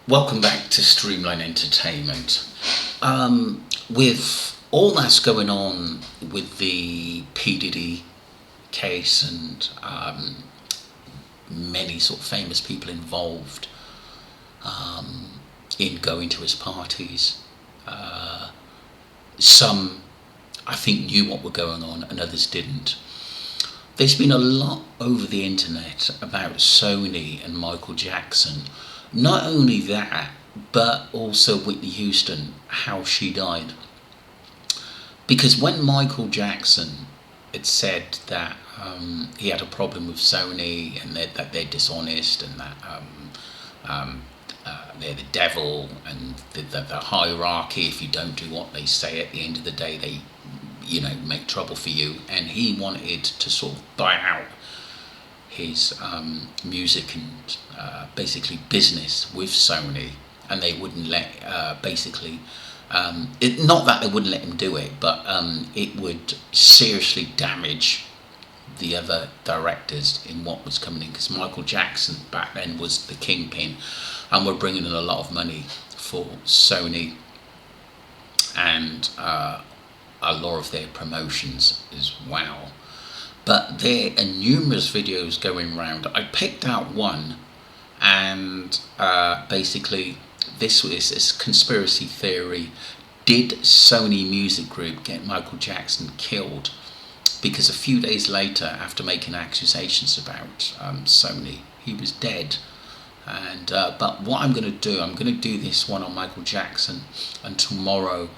Welcome back to Streamline Entertainment. With all that's going on with the P. Diddy case and many sort of famous people involved in going to his parties, some I think knew what were going on and others didn't. There's been a lot over the internet about Sony and Michael Jackson. Not only that, but also Whitney Houston, how she died. Because when Michael Jackson had said that he had a problem with Sony and that they're dishonest and that they're the devil and the hierarchy, if you don't do what they say, at the end of the day they make trouble for you, and he wanted to sort of buy out his music and basically business with Sony, and they wouldn't let not that they wouldn't let him do it, but it would seriously damage the other directors in what was coming in, because Michael Jackson back then was the kingpin and were bringing in a lot of money for Sony and a lot of their promotions as well. But there are numerous videos going around. I picked out one, and basically this was this conspiracy theory. Did Sony Music Group get Michael Jackson killed? Because a few days later, after making accusations about Sony, he was dead. And but what I'm going to do this one on Michael Jackson, and tomorrow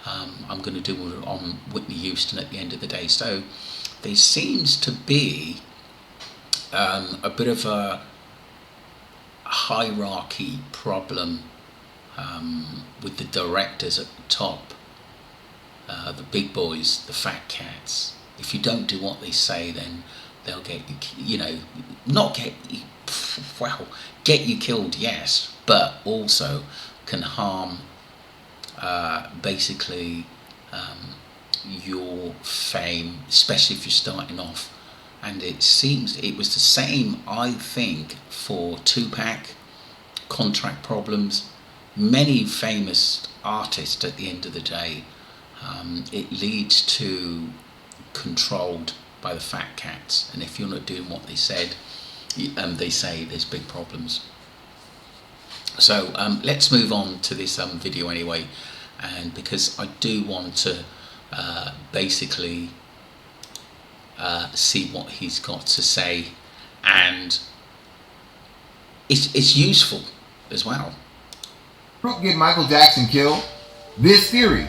I'm going to do it on Whitney Houston at the end of the day. So there seems to be a bit of a hierarchy problem with the directors at the top, the big boys, the fat cats. If you don't do what they say, then they'll get you, not get you, get you killed, yes, but also can harm basically your fame, especially if you're starting off. And it seems it was the same, I think, for Tupac, contract problems, many famous artists. At the end of the day, it leads to controlled by the fat cats, and if you're not doing what they said, they say there's big problems. So let's move on to this video anyway, and because I do want to basically see what he's got to say, and it's useful as well. Get Michael Jackson killed? This theory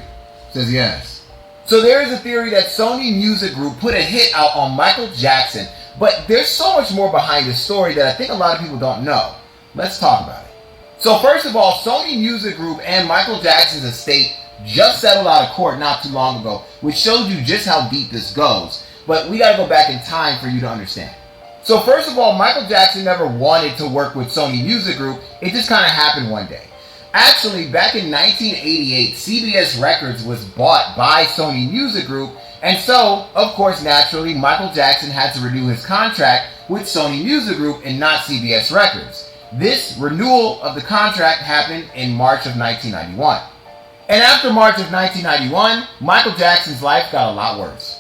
says yes. So there is a theory that Sony Music Group put a hit out on Michael Jackson, but there's so much more behind the story that I think a lot of people don't know. Let's talk about it. So first of all, Sony Music Group and Michael Jackson's estate just settled out of court not too long ago, which shows you just how deep this goes. But we gotta go back in time for you to understand. So first of all, Michael Jackson never wanted to work with Sony Music Group. It just kind of happened one day. Actually, back in 1988, CBS Records was bought by Sony Music Group, and so, of course, naturally, Michael Jackson had to renew his contract with Sony Music Group and not CBS Records. This renewal of the contract happened in March of 1991. And after March of 1991, Michael Jackson's life got a lot worse.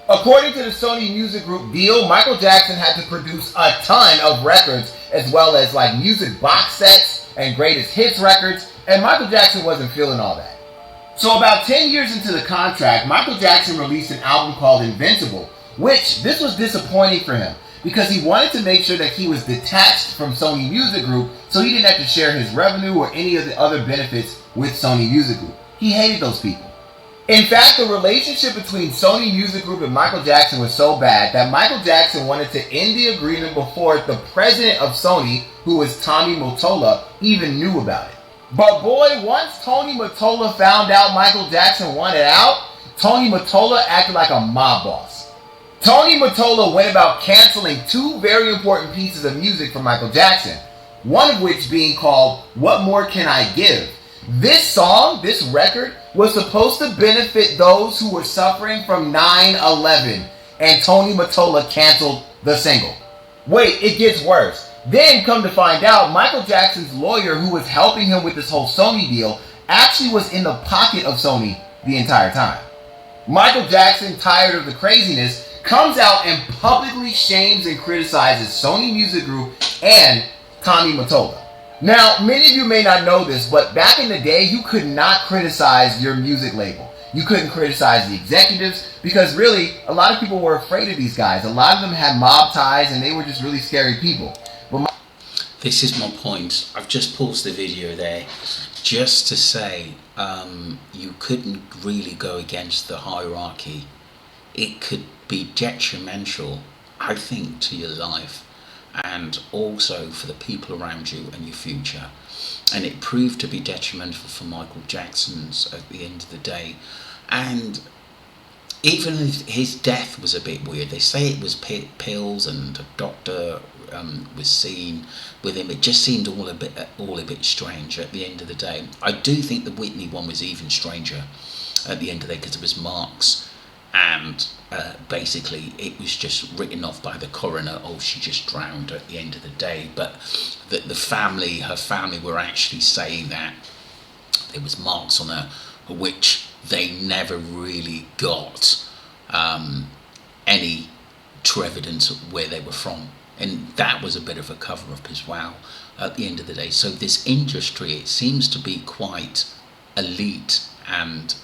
According to the Sony Music Group deal, Michael Jackson had to produce a ton of records, as well as like music box sets and greatest hits records, and Michael Jackson wasn't feeling all that. So about 10 years into the contract, Michael Jackson released an album called Invincible, which this was disappointing for him because he wanted to make sure that he was detached from Sony Music Group so he didn't have to share his revenue or any of the other benefits with Sony Music Group. He hated those people. In fact, the relationship between Sony Music Group and Michael Jackson was so bad that Michael Jackson wanted to end the agreement before the president of Sony, who was Tommy Mottola, even knew about it. But boy, once Tony Mottola found out Michael Jackson wanted out, Tony Mottola acted like a mob boss. Tony Mottola went about canceling two very important pieces of music for Michael Jackson, one of which being called What More Can I Give? This song, this record, was supposed to benefit those who were suffering from 9/11, and Tony Mottola canceled the single. Wait, it gets worse. Then come to find out, Michael Jackson's lawyer who was helping him with this whole Sony deal actually was in the pocket of Sony the entire time. Michael Jackson, tired of the craziness, comes out and publicly shames and criticizes Sony Music Group and Tommy Mottola. Now, many of you may not know this, but back in the day, you could not criticize your music label. You couldn't criticize the executives because really, a lot of people were afraid of these guys. A lot of them had mob ties and they were just really scary people. This is my point. I've just paused the video there just to say you couldn't really go against the hierarchy. It could be detrimental, I think, to your life and also for the people around you and your future. And it proved to be detrimental for Michael Jackson's at the end of the day. And even if his death was a bit weird, they say it was pills and a doctor was seen with him. It just seemed all a bit strange at the end of the day. I do think the Whitney one was even stranger at the end of the day because it was marks and basically it was just written off by the coroner, oh, she just drowned at the end of the day. But the family, her family were actually saying that there was marks on her, which they never really got any true evidence of where they were from. And that was a bit of a cover-up as well at the end of the day. So this industry, it seems to be quite elite and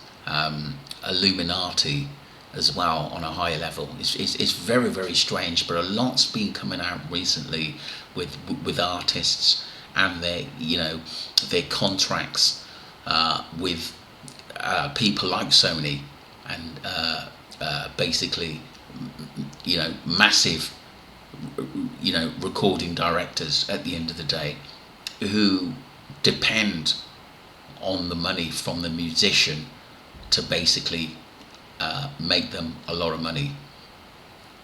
Illuminati as well on a higher level. It's very, very strange, but a lot's been coming out recently with artists and their contracts with people like Sony and basically massive recording directors at the end of the day who depend on the money from the musician to basically make them a lot of money.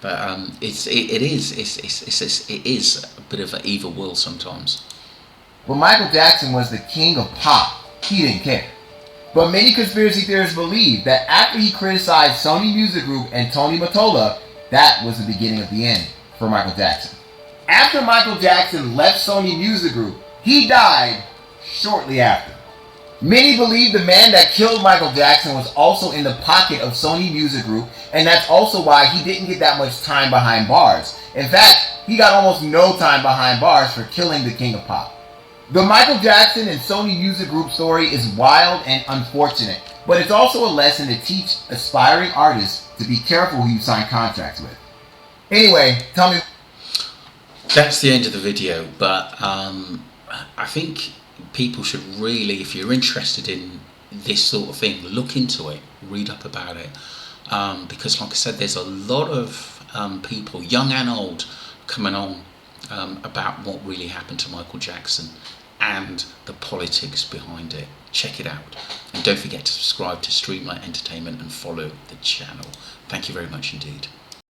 But it is a bit of an evil world sometimes. But Michael Jackson was the king of pop. He didn't care. But many conspiracy theorists believe that after he criticized Sony Music Group and Tony Mottola, that was the beginning of the end for Michael Jackson. After Michael Jackson left Sony Music Group, he died shortly after. Many believe the man that killed Michael Jackson was also in the pocket of Sony Music Group, and that's also why he didn't get that much time behind bars. In fact, he got almost no time behind bars for killing the king of pop. The Michael Jackson and Sony Music Group story is wild and unfortunate, but it's also a lesson to teach aspiring artists to be careful who you sign contracts with. Anyway, tell me. That's the end of the video, but I think people should really, if you're interested in this sort of thing, look into it, read up about it, because like I said, there's a lot of people, young and old, coming on about what really happened to Michael Jackson and the politics behind it. Check it out, and don't forget to subscribe to Streamlight Entertainment and follow the channel. Thank you very much indeed.